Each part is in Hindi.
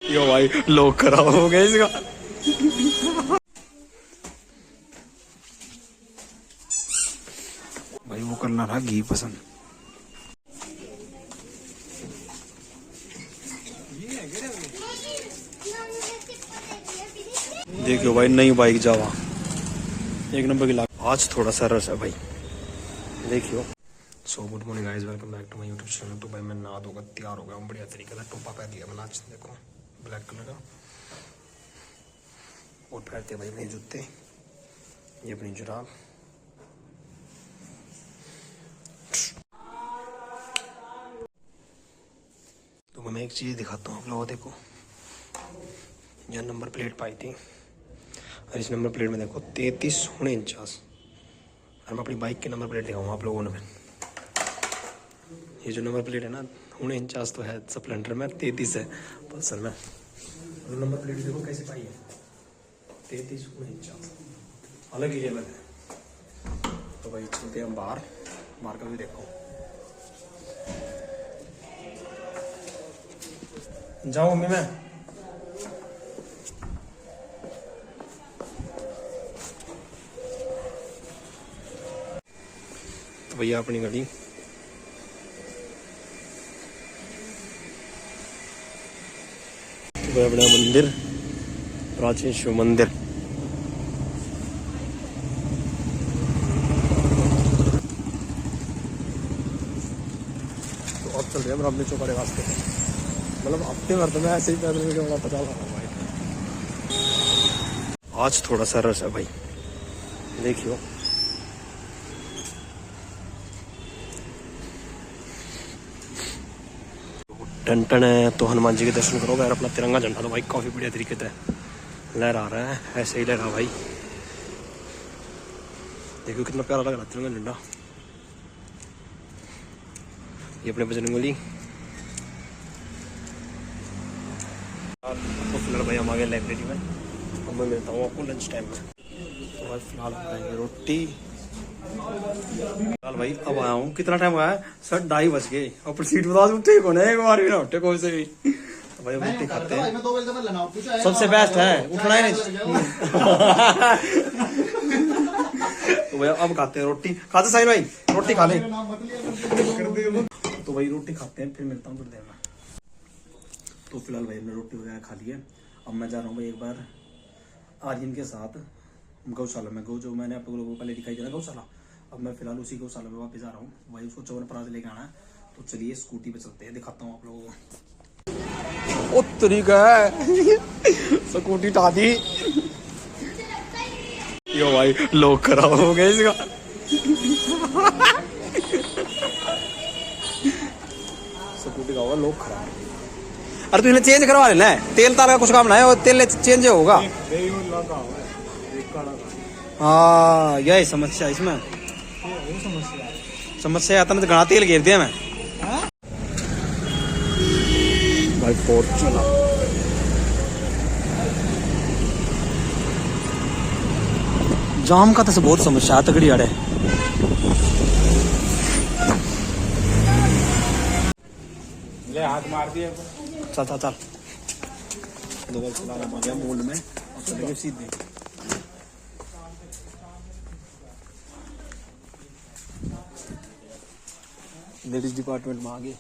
यो भाई लोग खराब हो गए इसका। भाई वो करना रहा घी पसंद। देखियो भाई नई बाइक जावा एक नंबर की लाग। आज थोड़ा सा रस है भाई देखियो। So good morning guys, welcome back to my YouTube channel. तो भाई मैं नहा धोकर तैयार हो गया हूँ बढ़िया तरीके से। टोपा पहन लिया मैंने आज, देखो ब्लैक कलर का। और पहनते भाई अपने जूते, ये अपनी जुराब। तो मैं एक चीज़ दिखाता हूँ आप लोगों को। देखो यह नंबर प्लेट पाई थी और इस नंबर प्लेट में देखो 3349। और मैं अपनी बाइक के नंबर प्लेट दिखाऊंगा आप लोगों ने। ये जो नंबर प्लेट है ना 49 तो है स्प्लेंडर में, 33 है पल्सर में। और नंबर प्लेट देखो कैसे पाई है 3349, अलग ही लेवल है। तो भाई चलते हैं हम बाहर, बाहर का भी देखो। जाओ मम्मी मैं। तो भैया अपनी गाड़ी तो अपना मंदिर, प्राचीन शिव मंदिर। तो अब चल रहे हैं अपने चौपाड़े रास्ते पे। मतलब हफ्ते भर तो मैं ऐसे ही पैदल के पता चला रहा हूँ भाई। आज थोड़ा सा रस है भाई देखियो। टन टन है तो हनुमान जी के दर्शन करोगे यार। अपना तिरंगा झंडा तो भाई काफी बढ़िया तरीके से लहरा रहा है, ऐसे ही लहरा भाई। देखो कितना प्यारा लग रहा है तिरंगा झंडा। ये अपने बजरंगबली। तो फिलहाल भाई हम आ गए लाइब्रेरी में। अब मैं मिलता हूँ आपको लंच टाइम में। तो भाई फिलहाल खाएंगे रोटी। फिलहाल भाई अब आया हूँ। कितना टाइम हुआ है सर? 2:30 बज गए। और सीट बता दूँ ठीक हो ना एक बार भी ना उठे कोई से भी। तो भाई रोटी खाते हैं, सबसे बेस्ट है उठना ही नहीं। तो भाई अब खाते हैं रोटी। खाते साहिल भाई रोटी खा ले। तो भाई रोटी खाते हैं फिर मिलता हूँ थोड़ी देर में। तो फिलहाल भाई हमने रोटी वगैरह खा ली है। अब मैं जा रहा हूँ भाई एक बार आर्यन के साथ गौशाला में। गौ जो मैंने आप लोगों को पहले दिखाई दिया ना गौशाला, अब मैं फिलहाल उसी गौशाला में वापस जा रहा हूँ भाई। उसको चौवनप्राश लेके आना है। तो चलिए स्कूटी पे चलते हैं, दिखाता हूँ आप लोगों को। ओ तरीका है स्कूटी उठा दी। यो भाई लोग खराब हो गए इसका। स्कूटी का होगा लोग खराब। अरे तू इन्हें चेंज करवा लेना है, तेल तार का कुछ काम ना है, तेल चेंज होगा। हाँ यही समस्या इसमें। समस्या आता ना तो घना तेल घेर दिया मैं भाई। फॉर्च्यूनर जाम का तो बहुत समस्या है तगड़ी अड़े। ले हाथ मार दिया। चल चल चल दो बार चला आ गया मोल में और चलेंगे सीधे। लेडीज डिपार्टमेंट में आ गए।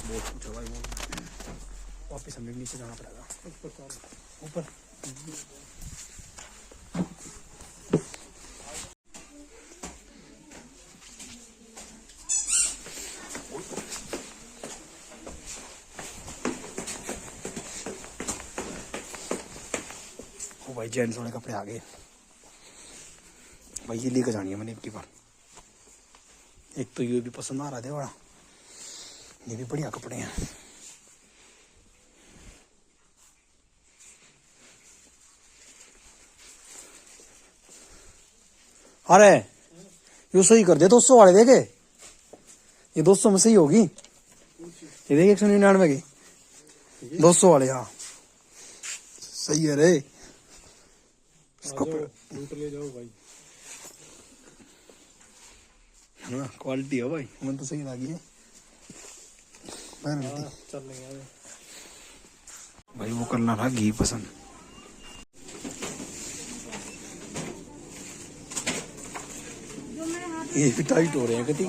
बहुत कुछ है भाई मोल में। वापिस हमें नीचे जाना पड़ेगा ऊपर। भाई जेंट्स वाले कपड़े आ गए भाई। ये लेकर जानी है मैंने एक बार। एक तो ये भी पसंद आ रहा था बड़ा, ये भी बढ़िया कपड़े हैं। अरे यो सही कर दे 200 वाले देखे। ये 200 में सही होगी। ये देखे 199 की 200 वाले। हाँ सही है रे। ले जाओ भाई। है ना, क्वालिटी है भाई, मैं तो सही लगी है चल लेंगे भाई। वो करना था घी पसंद। ये भी टाइट हो रहे हैं कति।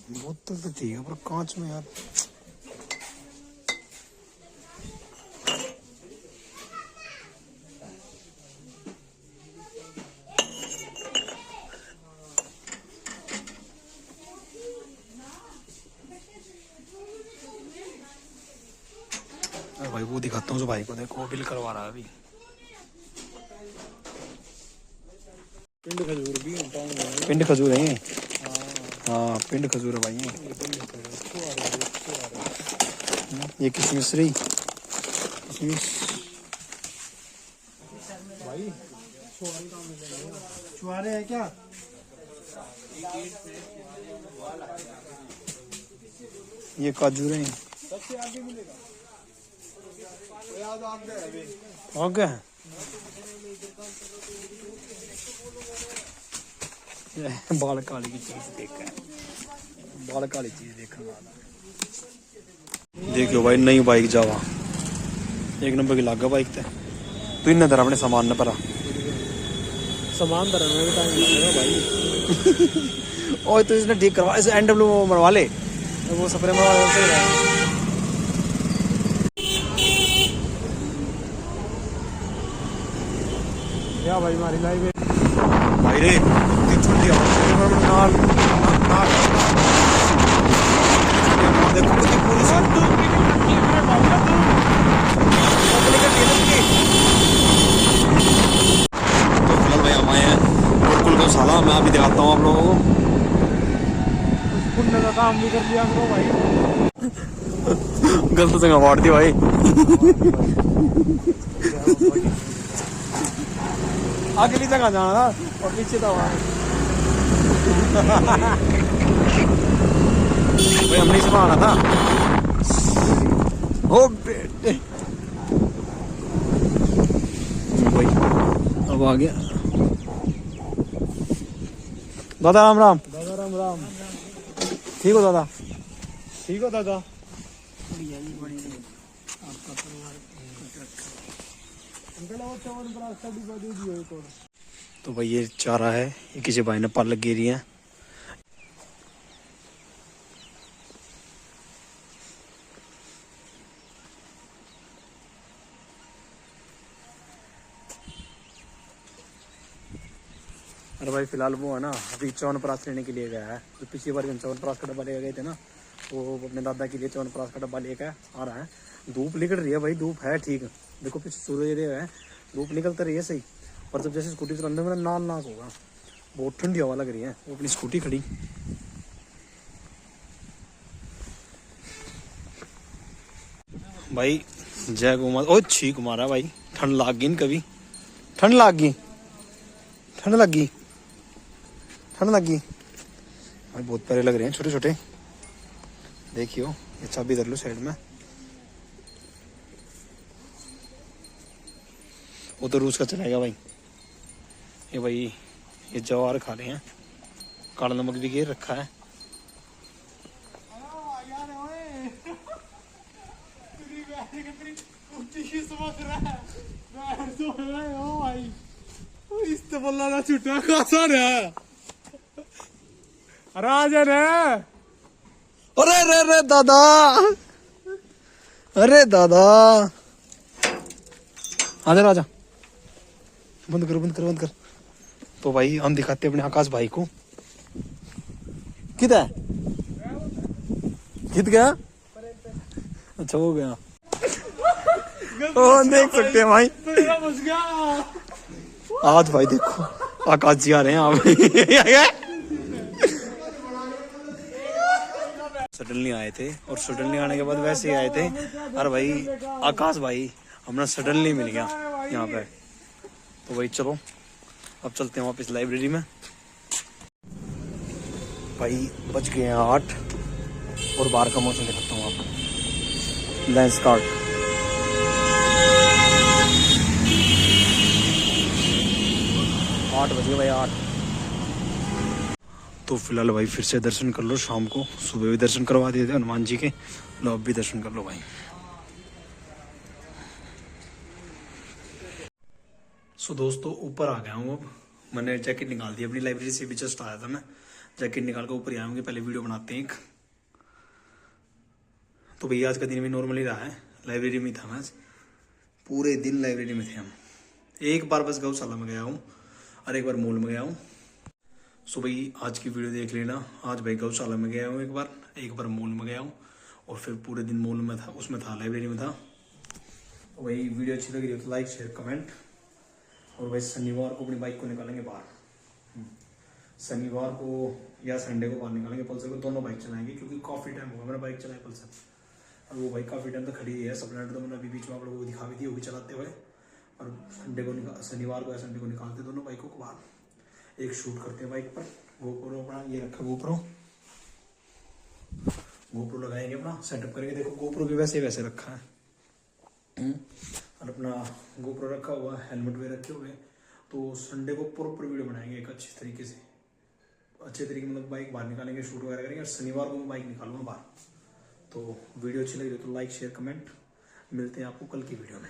बोतल तो ठीक है पर कांच में यार। भाई वो दिखाता हूँ जो भाई को, देखो बिल करवा रहा है अभी। पिंड खजूर भी पिंड खजूर है। हाँ पिंड खजूर है भाई। ये किशमिश रही, किशमिश भाई। छुआरे हैं क्या? ये काजू रहे। सबसे आगे मिलेगा। और क्या बाल काली की चीज देख, बाल काली चीज देखने वाला। देखियो भाई नई बाइक जावा, एक नंबर की लागा बाइक ते। तू इन दर अपने सामान न परा सामान धरने में टाइम लगेगा भाई। और तो इसने ठीक करवा, इसे एनडब्ल्यू बनवा ले, वो सफरे में क्या भाई हमारी लाइव भाई रे छुट्टी नाल देखो कितनी पूरी तो फिलहाल भाई हम आए हैं बिल्कुल गौशाला। मैं अभी दिखाता हूँ आप लोगों को। पुण्य का काम भी कर लिया करो भाई। गलत जगह मार दी भाई। अगली जगह जाना था और पीछे था वहां। भाई हमने से आना था। ओ बेटे भाई अब आ गया। दादा राम राम। दादा राम राम। ठीक हो दादा? ठीक हो दादा? तो भाई ये चारा है, ये किसी भाई ने पाल लगी रही है। अरे भाई फिलहाल वो है ना अभी च्यवनप्राश लेने के लिए गया है। तो पिछली बार हम च्यवनप्राश का डब्बा लेकर गए थे ना, वो अपने दादा के लिए च्यवनप्राश का डब्बा लेकर आ रहा है। धूप निकल रही है भाई, धूप है ठीक। देखो पीछे सूर्य है, धूप निकलता रही है सही, पर जब जैसे स्कूटी चलाने में नाल नाक होगा। बहुत ठंडी हवा लग रही है। वो अपनी स्कूटी खड़ी। भाई जय गौ माता। ओ छींक मारा भाई, ठंड लाग गई कभी, ठंड लाग गई, ठंड लग गई, ठंड लग गई भाई। बहुत प्यारे लग रहे हैं छोटे छोटे। देखियो ये चाबी धर लो साइड में। वो तो रूस का चलेगा भाई। ये भाई ये जवार खा रहे हैं, काला नमक भी घेर रखा है। छुट्टा खासा राजन है। अरे रे रे दादा, अरे दादा आजा राजा, बंद करो बंद करो बंद कर। तो भाई हम दिखाते अपने आकाश भाई को। किधर कित गया? अच्छा हो गया। ओ देख सकते हैं भाई, आज भाई देखो आकाश जी आ रहे हैं आप। सडनली आए थे और सडनली आने के बाद वैसे ही आए थे। अरे भाई आकाश भाई हमें सडनली मिल गया यहाँ पे। तो वही चलो अब चलते हैं वापस लाइब्रेरी में। भाई बज गए हैं 8 और बाहर का मौसम दिखाता हूँ आपको। लेंस कार्ड 8 बजे भाई 8। तो फिलहाल भाई फिर से दर्शन कर लो, शाम को सुबह भी दर्शन करवा दिए थे हनुमान जी के, लो अब भी दर्शन कर लो भाई। सो दोस्तों ऊपर आ गया हूँ अब। मैंने जैकेट निकाल दी अपनी, लाइब्रेरी से भी जस्ट आया था मैं, जैकेट निकाल कर ऊपर आऊँगी। पहले वीडियो बनाते हैं एक। तो भैया आज का दिन भी नॉर्मल ही रहा है, लाइब्रेरी में था मैं, पूरे दिन लाइब्रेरी में थे हम। एक बार बस गौशाला में गया हूँ और एक बार मॉल में गया हूँ। सो भाई आज की वीडियो देख लेना। आज भाई गौशाला में गया हूँ एक बार मॉल में गया हूँ और फिर पूरे दिन मॉल में था, उसमें था, लाइब्रेरी में था। तो भाई वीडियो अच्छी लगी हो तो लाइक शेयर कमेंट। और भाई शनिवार को अपनी बाइक को निकालेंगे बाहर, शनिवार को या संडे को बाहर निकालेंगे पल्सर को, दोनों बाइक चलाएंगे क्योंकि काफ़ी टाइम होगा मैंने बाइक चलाई पल्सर। और वो बाइक काफ़ी टाइम तक खड़ी है, स्प्लेंडर तो मैंने अभी बीच में आप लोगों को दिखा भी दी होगी चलाते हुए। और शनिवार को या संडे को निकालते दोनों बाइकों को बाहर, एक शूट करते हैं बाइक पर। गोप्रो अपना ये रखा, गोप्रो लगाएंगे, अपना सेटअप करेंगे। देखो गोप्रो भी वैसे रखा है और अपना गोप्रो रखा हुआ, हेलमेट भी रखे हुए। तो संडे को प्रॉपर वीडियो बनाएंगे एक अच्छे तरीके से, मतलब बाइक बाहर निकालेंगे, शूट वगैरह करेंगे। और शनिवार को मैं बाइक निकालूंगा बाहर। तो वीडियो अच्छी लगी तो लाइक शेयर कमेंट। मिलते हैं आपको कल की वीडियो में।